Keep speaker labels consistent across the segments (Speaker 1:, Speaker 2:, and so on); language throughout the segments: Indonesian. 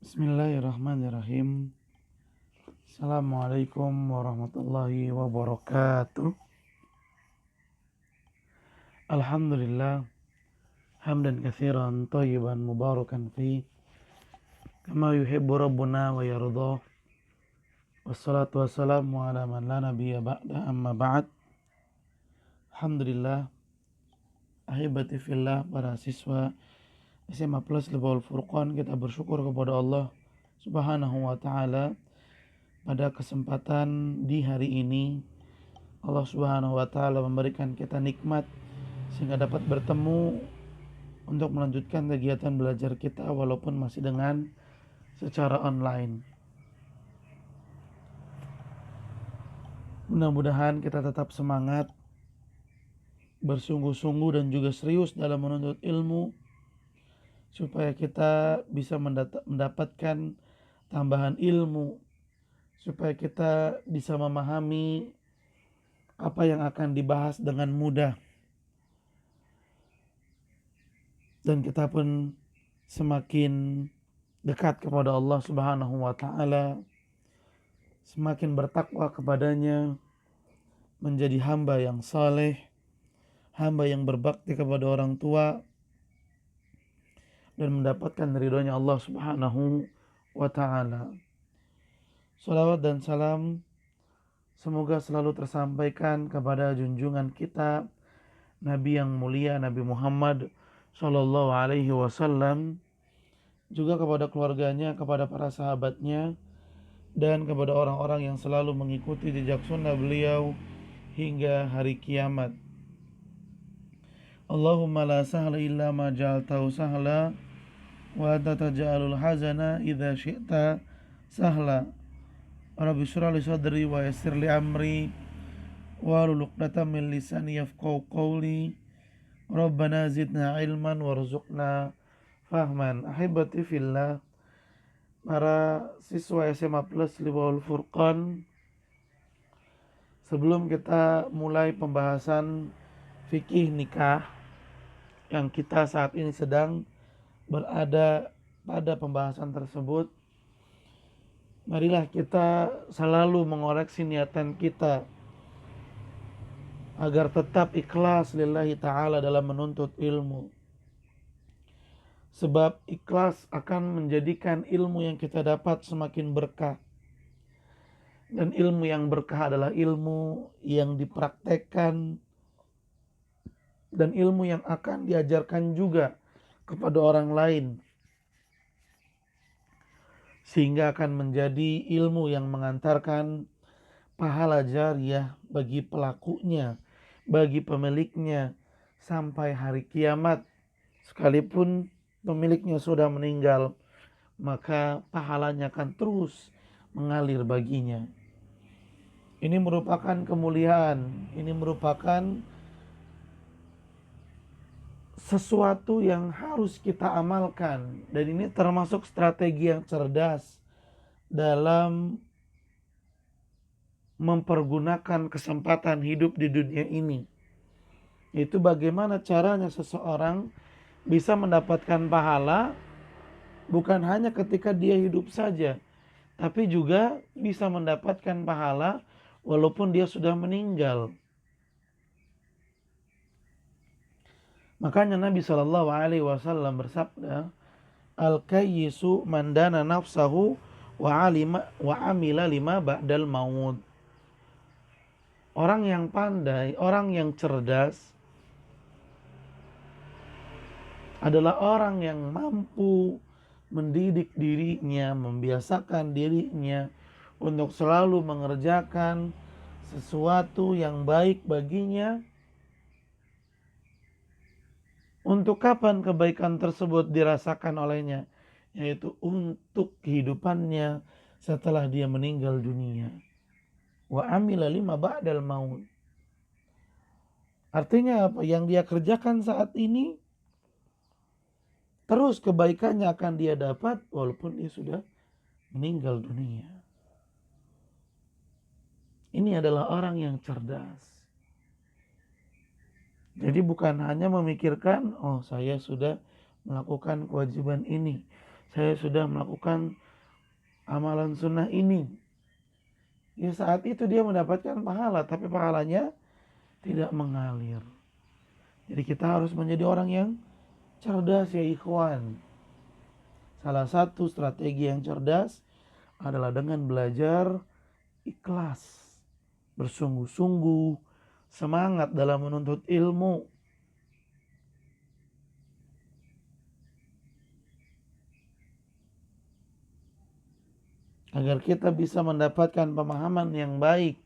Speaker 1: Bismillahirrahmanirrahim. Assalamualaikum warahmatullahi wabarakatuh. Alhamdulillah hamdan katsiran thayyiban mubarakan fi kama yuhibbu rabbuna wa yardah. Wassalatu wassalamu ala man la nabiyya ba'da amma ba'd. Alhamdulillah, ahibati fillah, para siswa SMA Plus Level Furqan, kita bersyukur kepada Allah Subhanahu wa taala pada kesempatan di hari ini. Allah Subhanahu wa taala memberikan kita nikmat sehingga dapat bertemu untuk melanjutkan kegiatan belajar kita walaupun masih dengan secara online. Mudah-mudahan kita tetap semangat, bersungguh-sungguh dan juga serius dalam menuntut ilmu supaya kita bisa mendapatkan tambahan ilmu, supaya kita bisa memahami apa yang akan dibahas dengan mudah, dan kita pun semakin dekat kepada Allah Subhanahu wa taala, semakin bertakwa kepadanya, menjadi hamba yang saleh, hamba yang berbakti kepada orang tua, dan mendapatkan ridhonya Allah Subhanahu wa taala. Salawat dan salam semoga selalu tersampaikan kepada junjungan kita, Nabi yang mulia, Nabi Muhammad Sallallahu Alaihi Wasallam, juga kepada keluarganya, kepada para sahabatnya, dan kepada orang-orang yang selalu mengikuti jejak sunnah beliau hingga hari kiamat. Allahumma la sahla illa ma ja'altahu sahla wa anta taj'alul hazana idza syi'ta sahla. Rabbi shrah li sadri wa yassir li amri wahlul 'uqdatam min lisani yafqahu qawli. Rabbana zidna ilman warzuqna fahman. Ahibati fillah, para siswa SMA Plus Liwaul Furqan, sebelum kita mulai pembahasan fikih nikah yang kita saat ini sedang berada pada pembahasan tersebut, marilah kita selalu mengoreksi niatan kita agar tetap ikhlas lillahi ta'ala dalam menuntut ilmu. Sebab ikhlas akan menjadikan ilmu yang kita dapat semakin berkah. Dan ilmu yang berkah adalah ilmu yang dipraktekkan dan ilmu yang akan diajarkan juga kepada orang lain, sehingga akan menjadi ilmu yang mengantarkan pahala jariyah bagi pelakunya, bagi pemiliknya sampai hari kiamat. Sekalipun pemiliknya sudah meninggal, maka pahalanya akan terus mengalir baginya. Ini merupakan kemuliaan, ini merupakan sesuatu yang harus kita amalkan, dan ini termasuk strategi yang cerdas dalam mempergunakan kesempatan hidup di dunia ini. Itu bagaimana caranya seseorang bisa mendapatkan pahala bukan hanya ketika dia hidup saja, tapi juga bisa mendapatkan pahala walaupun dia sudah meninggal. Makanya Nabi Shallallahu Alaihi Wasallam bersabda, al-kayyisu man dana nafsahu wa amila lima ba'dal maut. Orang yang pandai, orang yang cerdas adalah orang yang mampu mendidik dirinya, membiasakan dirinya untuk selalu mengerjakan sesuatu yang baik baginya. Untuk kapan kebaikan tersebut dirasakan olehnya? Yaitu untuk kehidupannya setelah dia meninggal dunia. Wa amila lima ba'dal maut. Artinya apa? Yang dia kerjakan saat ini, terus kebaikannya akan dia dapat walaupun dia sudah meninggal dunia. Ini adalah orang yang cerdas. Jadi bukan hanya memikirkan, oh saya sudah melakukan kewajiban ini, saya sudah melakukan amalan sunnah ini. Ya saat itu dia mendapatkan pahala, tapi pahalanya tidak mengalir. Jadi kita harus menjadi orang yang cerdas ya ikhwan. Salah satu strategi yang cerdas adalah dengan belajar ikhlas, bersungguh-sungguh, semangat dalam menuntut ilmu. Agar kita bisa mendapatkan pemahaman yang baik.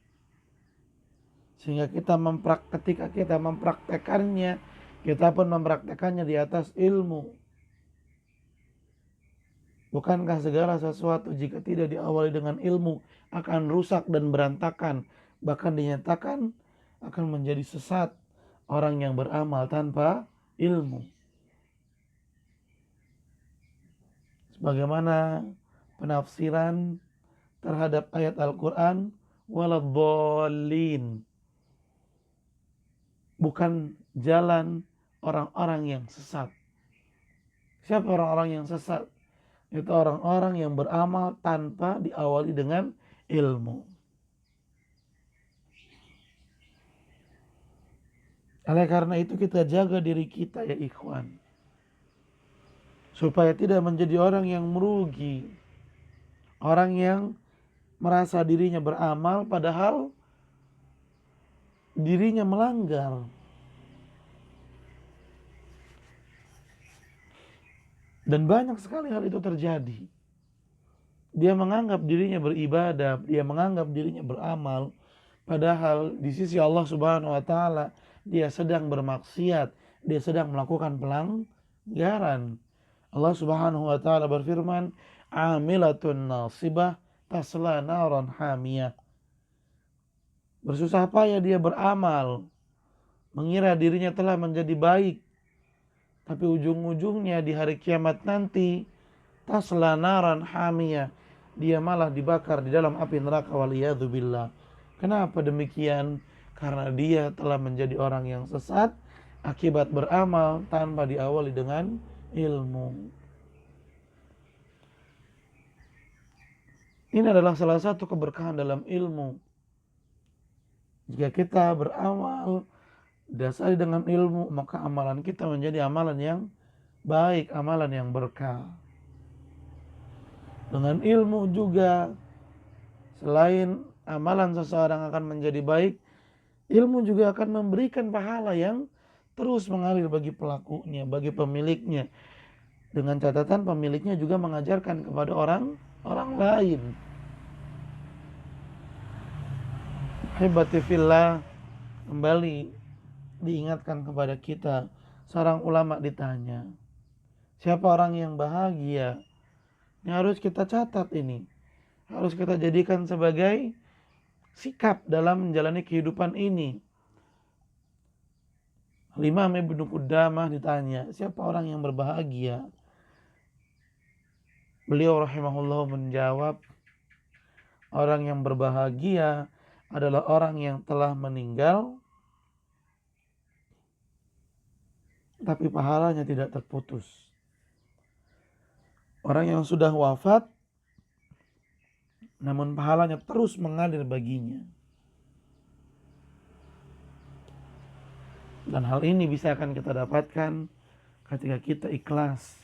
Speaker 1: Sehingga ketika kita mempraktekannya, kita pun mempraktekannya di atas ilmu. Bukankah segala sesuatu jika tidak diawali dengan ilmu akan rusak dan berantakan, bahkan dinyatakan akan menjadi sesat orang yang beramal tanpa ilmu. Sebagaimana penafsiran terhadap ayat Al-Quran, waladhdallin, bukan jalan orang-orang yang sesat. Siapa orang-orang yang sesat? Itu orang-orang yang beramal tanpa diawali dengan ilmu. Oleh karena itu kita jaga diri kita ya ikhwan, supaya tidak menjadi orang yang merugi, orang yang merasa dirinya beramal padahal dirinya melanggar. Dan banyak sekali hal itu terjadi. Dia menganggap dirinya beribadah, dia menganggap dirinya beramal, padahal di sisi Allah Subhanahu wa taala dia sedang bermaksiat, dia sedang melakukan pelanggaran. Allah Subhanahu wa taala berfirman, "Amilatun nasibah tasla naran hamiyah." Bersusah payah dia beramal, mengira dirinya telah menjadi baik, tapi ujung-ujungnya di hari kiamat nanti tasla naran hamiyah, dia malah dibakar di dalam api neraka waliyadzubillah. Kenapa demikian? Karena dia telah menjadi orang yang sesat akibat beramal tanpa diawali dengan ilmu. Ini adalah salah satu keberkahan dalam ilmu. Jika kita beramal dasari dengan ilmu, maka amalan kita menjadi amalan yang baik, amalan yang berkah. Dengan ilmu juga, selain amalan seseorang akan menjadi baik, ilmu juga akan memberikan pahala yang terus mengalir bagi pelakunya, bagi pemiliknya. Dengan catatan pemiliknya juga mengajarkan kepada orang lain. Hebati fillah, kembali diingatkan kepada kita, seorang ulama ditanya, siapa orang yang bahagia? Ini harus kita catat ini. Harus kita jadikan sebagai sikap dalam menjalani kehidupan ini. Imam Ibnu Qudamah ditanya, siapa orang yang berbahagia? Beliau rahimahullah menjawab, orang yang berbahagia adalah orang yang telah meninggal tapi pahalanya tidak terputus. Orang yang sudah wafat namun pahalanya terus mengalir baginya. Dan hal ini bisa akan kita dapatkan ketika kita ikhlas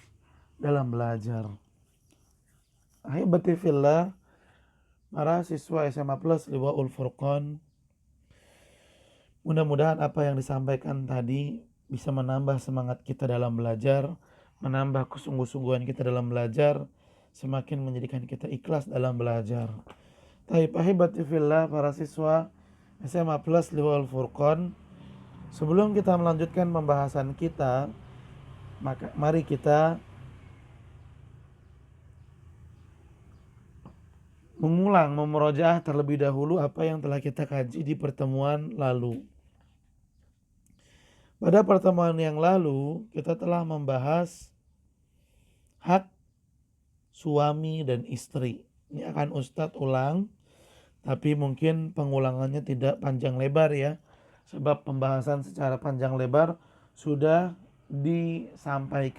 Speaker 1: dalam belajar. Ahibati fillah, para siswa SMA Plus Liwaul Furqan, mudah-mudahan apa yang disampaikan tadi bisa menambah semangat kita dalam belajar, menambah kesungguh-sungguhan kita dalam belajar, semakin menjadikan kita ikhlas dalam belajar. Taib ahibati fillah, para siswa SMA Plus Liwaul Furqan, sebelum kita melanjutkan pembahasan kita, maka mari kita memurojaah terlebih dahulu apa yang telah kita kaji di pertemuan lalu. Pada pertemuan yang lalu kita telah membahas hak suami dan istri. Ini akan Ustadz ulang, tapi mungkin pengulangannya tidak panjang lebar ya, sebab pembahasan secara panjang lebar sudah disampaikan